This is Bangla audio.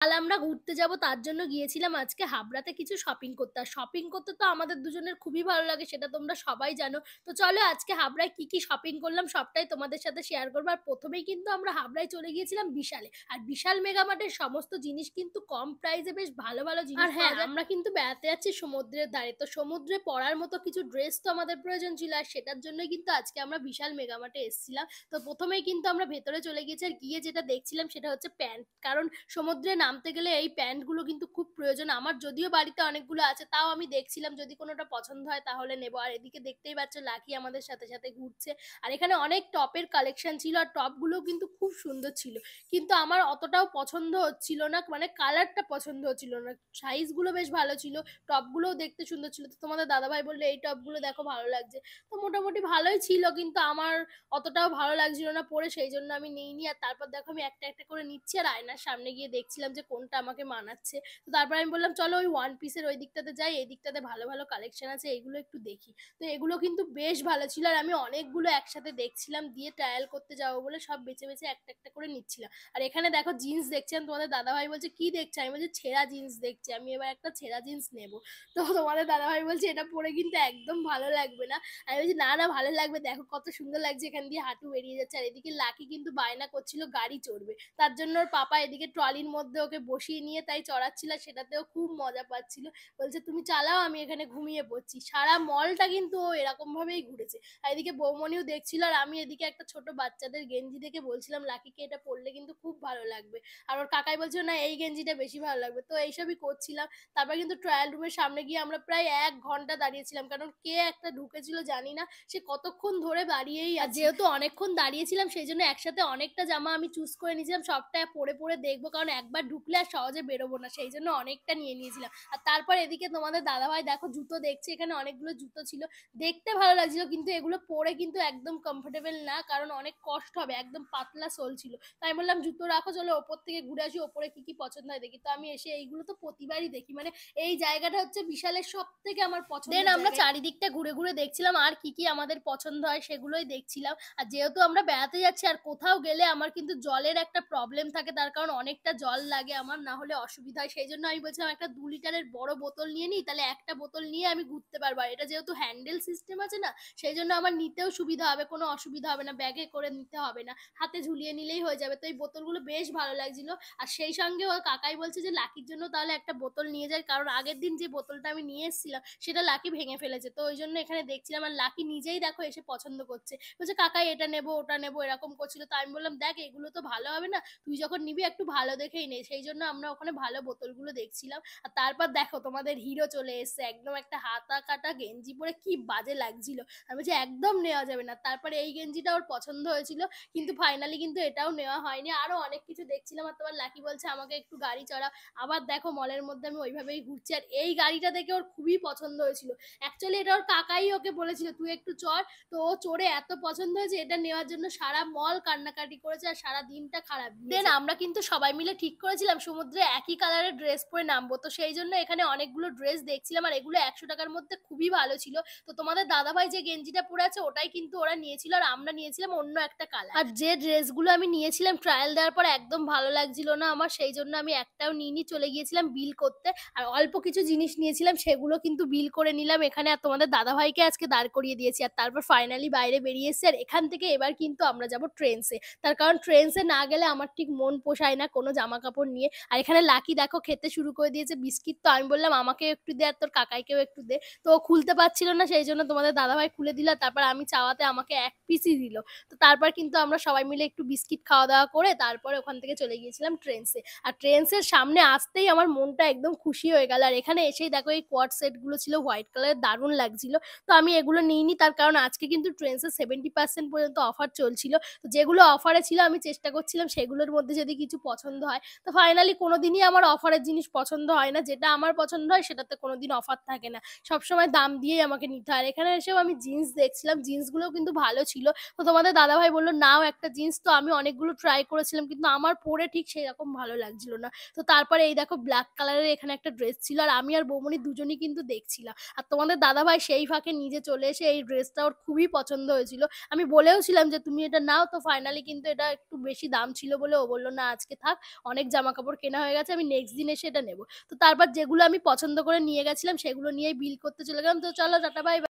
কাল আমরা ঘুরতে যাবো তার জন্য গিয়েছিলাম আজকে হাবড়াতে কিছু শপিং করতে। আর শপিং করতে তো আমাদের দুজনের খুবই ভালো লাগে সেটা তোমরা সবাই জানো। তো চলো আজকে হাবড়ায় কি শপিং করলাম সবটাই তোমাদের সাথে শেয়ার করবো। আর ১ম এই কিন্তু আমরা হাবড়ায় চলে গিয়েছিলাম বিশালে। আর বিশাল মেগা মার্টের সমস্ত জিনিস কিন্তু কম প্রাইসে বেশ ভালো, ভালো জিনিস আর হ্যাঁ, আমরা কিন্তু বেড়াতে যাচ্ছি সমুদ্রের ধারে। তো সমুদ্রে পড়ার মতো কিছু ড্রেস তো আমাদের প্রয়োজন ছিল। আর সেটার জন্যই কিন্তু আজকে আমরা বিশাল মেগা মার্টে এসেছিলাম। তো ১ম এই কিন্তু আমরা ভেতরে চলে গিয়েছি আর গিয়ে যেটা দেখছিলাম সেটা হচ্ছে প্যান্ট। কারণ সমুদ্রে নামতে গেলে এই প্যান্টগুলো কিন্তু খুব প্রয়োজন। আমার যদিও বাড়িতে অনেকগুলো আছে, তাও আমি দেখছিলাম যদি কোনোটা পছন্দ হয় তাহলে নেবো। আর এদিকে দেখতেই পাচ্ছ লাকি আমাদের সাথে, সাথে ঘুরছে। আর এখানে অনেক টপের কালেকশন ছিল আর টপগুলোও কিন্তু খুব সুন্দর ছিল। কিন্তু আমার অতটাও পছন্দ হচ্ছিল না, মানে কালারটা পছন্দ হচ্ছিল না। সাইজগুলো বেশ ভালো ছিল, টপগুলোও দেখতে সুন্দর ছিল। তো তোমাদের দাদাভাই বলল, "এই টপগুলো দেখো ভালো লাগছে।" তো মোটামুটি ভালোই ছিল কিন্তু আমার অতটাও ভালো লাগছিল না পরে, সেই জন্য আমি নিইনি। আর তারপর দেখো আমি একটা, একটা করে নিচ্ছি আর আয়নার সামনে গিয়ে দেখছিলাম যে কোনটা আমাকে মানাচ্ছে। তো তারপর আমি বললাম চলো ওই ওয়ান পিসের ওই দিকটাতে যাই, এই দিকটাতে ভালো, ভালো কালেকশন আছে এগুলো একটু দেখি। তো এগুলো কিন্তু বেশ ভালো ছিল আর আমি অনেকগুলো একসাথে দেখছিলাম দিয়ে ট্রায়াল করতে যাবো বলে সব বেছে, বেছে একটা, একটা করে নিচ্ছিলাম। আর এখানে দেখো জিন্স দেখছিলাম, তোমাদের দাদাভাই বলছে, "কি দেখছো?" আমি বলছি, "ছেঁড়া জিন্স দেখছি, আমি এবার একটা ছেঁড়া জিন্স নেবো।" তো তোমাদের দাদাভাই বলছে, "এটা পরে কিন্তু একদম ভালো লাগবে না।" আমি বলছি, "না, না ভালো লাগবে, দেখো কত সুন্দর লাগছে, এখান দিয়ে হাঁটু বেরিয়ে যাচ্ছে।" আর এদিকে লাকি কিন্তু বায়না করছিল গাড়ি চড়বে। তার জন্য ওর পাপা এদিকে ট্রলির মধ্যে ওকে বসিয়ে নিয়ে তাই চড়াচ্ছিল, সেটাতেও খুব মজা পাচ্ছিল। বলছে, "তুমি চালাও, আমি এখানে ঘুমিয়ে পড়ছি।" সারা মলটা কিন্তু ও এরকম ভাবেই ঘুরেছে। আর এদিকে বৌমনিও দেখছিল আর আমি এদিকে একটা ছোট বাচ্চাদের গেঞ্জি দেখে বলছিলাম লাকিকে এটা পরলে কিন্তু খুব ভালো লাগবে। আর ওর কাকাই বলছিল, "না এই গেঞ্জিটা বেশি ভালো লাগবে।" তো এইসবই করছিলাম। তারপর কিন্তু ট্রায়াল রুমের সামনে গিয়ে আমরা প্রায় ১ ঘন্টা দাঁড়িয়েছিলাম। কারণ কে একটা ঢুকেছিল জানি না। সে কতক্ষণ ধরে দাঁড়িয়েই আছে। আর যেহেতু অনেকক্ষণ দাঁড়িয়েছিলাম সেইজন্য একসাথে অনেকটা জামা আমি চুজ করে নিয়েছিলাম। সবটা পরে, পরে দেখবো। কারণ একবার ঢুকলে আর সহজে বেরোবো না। সেইজন্য অনেকটা নিয়ে নিয়েছিলাম। আর তারপর এদিকে তোমাদের দাদাভাই দেখো জুতো দেখছে। এখানে অনেকগুলো জুতো ছিল। দেখতে ভালো লাগছিল কিন্তু এগুলো পরে কিন্তু একদম কমফোর্টেবল না। কারণ অনেক কষ্ট হবে। একদম পাতলা সোল ছিল। তো আমি বললাম, "জুতো রাখো, চলো ওপর থেকে ঘুরে আসি। ওপরে কি পছন্দ হয় দেখি।" তো আমি এসে এইগুলো তো প্রতিবারই দেখি। মানে এই জায়গাটা হচ্ছে বিশালের সবথেকে আমার পছন্দের জায়গা। আমরা চারিদিকটা ঘুরে, ঘুরে দেখছিলাম আর কি আমাদের পছন্দ হয় সেগুলোই দেখছিলাম। আর যেহেতু আমরা বেড়াতে যাচ্ছি আর কোথাও গেলে আমার কিন্তু জলের একটা প্রবলেম থাকে, তার কারণ অনেকটা জল লাগে আমার, না হলে অসুবিধা হয়। সেইজন্য আমি বলছিলাম একটা ২ লিটারের বড় বোতল নিয়ে নিই, তাহলে একটা বোতল নিয়ে আমি ঘুরতে পারবো। আর এটা যেহেতু হ্যান্ডেল সিস্টেম আছে না, সেইজন্য আমার নিতেও সুবিধা হবে, কোনো অসুবিধা হবে না, ব্যাগে করে নিতে হবে না, হাতে ঝুলিয়ে নিলেই হয়ে যাবে। তো এই বোতলগুলো বেশ ভালো লাগছিল। আর সেই সঙ্গে ওর কাকাই বলছে যে লাকির জন্য তাহলে একটা বোতল নিয়ে যাই, কারণ আগের দিন যে বোতলটা আমি নিয়ে এসেছিলাম সেটা লাকি ভেঙে ফেলেছে। তো ওই জন্য এখানে দেখছিলাম আর লাকি নিজেই দেখো এসে পছন্দ করছে। বলছে, "কাকা এটা নেবো, ওটা নেবো", এরকম করছিল। তো আমি বললাম, "দেখ এগুলো তো ভালো হবে না, তুই যখন নিবি একটু ভালো দেখেই নে।" সেই জন্য আমরা ওখানে ভালো বোতলগুলো দেখছিলাম। আর তারপর দেখো তোমাদের হিরো চলে এসছে একদম একটা হাতা কাটা গেঞ্জি পরে, কি বাজে লাগছিল। আমি বলছি একদম নেওয়া যাবে না। তারপরে এই গেঞ্জিটা ওর পছন্দ হয়েছিল কিন্তু ফাইনালি কিন্তু এটাও নেওয়া হয়নি। আরো অনেক কিছু দেখছিলাম আর তোমার লাকি বলছে আমাকে একটু গাড়ি চড়া। আবার দেখো মলের মধ্যে আমি ওইভাবেই ঘুরছি আর এই গাড়িটা দেখে ওর খুবই পছন্দ হয়েছিল। অ্যাকচুয়ালি এটা ওর কাকাই ওকে বলেছিল তুই একটু চড়। তো ও চড়ে এত পছন্দ হয়েছে এটা নেওয়ার জন্য সারা মল কান্নাকাটি করেছে আর সারা দিনটা খারাপ গিয়েছে। দেন আমরা কিন্তু সবাই মিলে ঠিক করেছিলাম সমুদ্রে একই কালারের ড্রেস পরে নামবো। তো সেই জন্য এখানে অনেকগুলো ড্রেস দেখছিলাম আর এগুলো ১০০ টাকার মধ্যে খুবই ভালো ছিল। তো তোমাদের দাদাভাই যে গেঞ্জিটা পরে আছে ওটাই কিন্তু ওরা নিয়েছিল আর আমরা নিয়েছিলাম অন্য একটা কালার। আর যে ড্রেসগুলো আমি নিয়েছিলাম ট্রায়াল দেওয়ার পর একদম ভালো লাগছিল না আমার, সেই জন্য আমি একটাও নিইনি, চলে গিয়েছিলাম বিল করতে। আর অল্প কিছু জিনিস নিয়েছিলাম সেগুলো কিন্তু বিল করে নিলাম এখানে আর তোমাদের দাদাভাইকে আজকে দাঁড় করিয়ে দিয়েছি। আর তারপর ফাইনালি বাইরে বেরিয়ে এসেছি আর এখান থেকে এবার কিন্তু আমরা যাব ট্রেন্সে। তার কারণ ট্রেন্সে না গেলে আমার ঠিক মন পোষায় না কোনো জামা কাপড় নিয়ে। আর এখানে লাকি দেখো খেতে শুরু করে দিয়েছে বিস্কিট। তো আমি বললাম আমাকেও একটু দে আর তোর কাকাইকেও একটু দে। তো ও খুলতে পারছিল না সেই জন্য তোমাদের দাদাভাই খুলে দিল। তারপর আমি চাওয়াতে আমাকে ১ পিসই দিল। তো তারপর কিন্তু আমরা সবাই মিলে একটু বিস্কিট খাওয়া-দাওয়া করে তারপরে ওখান থেকে চলে গিয়েছিলাম ট্রেন্সে। আর ট্রেন্সের সামনে আসতেই আমার মনটা একদম খুশি হয়ে গেল। আর এখানে এসেই দেখো এই কোয়াড সেট গুলো ছিল হোয়াইট কালারের, দারুণ লাগছিল। তো আমি এগুলো নিইনি তার কারণ আজকে কিন্তু ট্রেন্সে 70% পর্যন্ত অফার চলছিল। তো যেগুলো অফারে ছিল আমি চেষ্টা করছিলাম সেগুলোর মধ্যে যদি কিছু পছন্দ হয়। তো ফাইনালি কোনোদিনই আমার অফারের জিনিস পছন্দ হয় না। যেটা আমার পছন্দ হয় সেটাতে কোনোদিন অফার থাকে না। সবসময় দাম দিয়েই আমাকে নিতে হয়। আর এখানে এসেও আমি জিন্স দেখছিলাম। জিন্সগুলোও কিন্তু ভালো ছিল। তো তোমাদের দাদাভাই বলল, "নাও একটা জিন্স।" তো আমি অনেকগুলো ট্রাই করেছিলাম কিন্তু আমার পরে ঠিক সেরকম ভালো লাগছিল না। তো তারপরে এই দেখো ব্ল্যাক কালারের এখানে একটা ড্রেস ছিল আর আমি আর বৌমনি দুজনই কিন্তু দেখছিলাম। আর তোমাদের দাদাভাই সেই ফাঁকে নিজে চলে এসে এই ড্রেসটা ওর খুবই পছন্দ হয়েছিল। আমি বলেও ছিলাম যে, "তুমি এটা নাও।" তো ফাইনালি কিন্তু এটা একটু বেশি দাম ছিল বলে ও বলল, "না আজকে থাক, অনেক জামা জামাকাপড় কেনা হয়ে গেছে। আমি নেক্সট দিন এসে এটা নেব। তো তারপর যেগুলো আমি পছন্দ করে নিয়ে গেছিলাম সেগুলো নিয়েই বিল করতে চলে গেলাম। তো চলো টাটা বাই, বাই।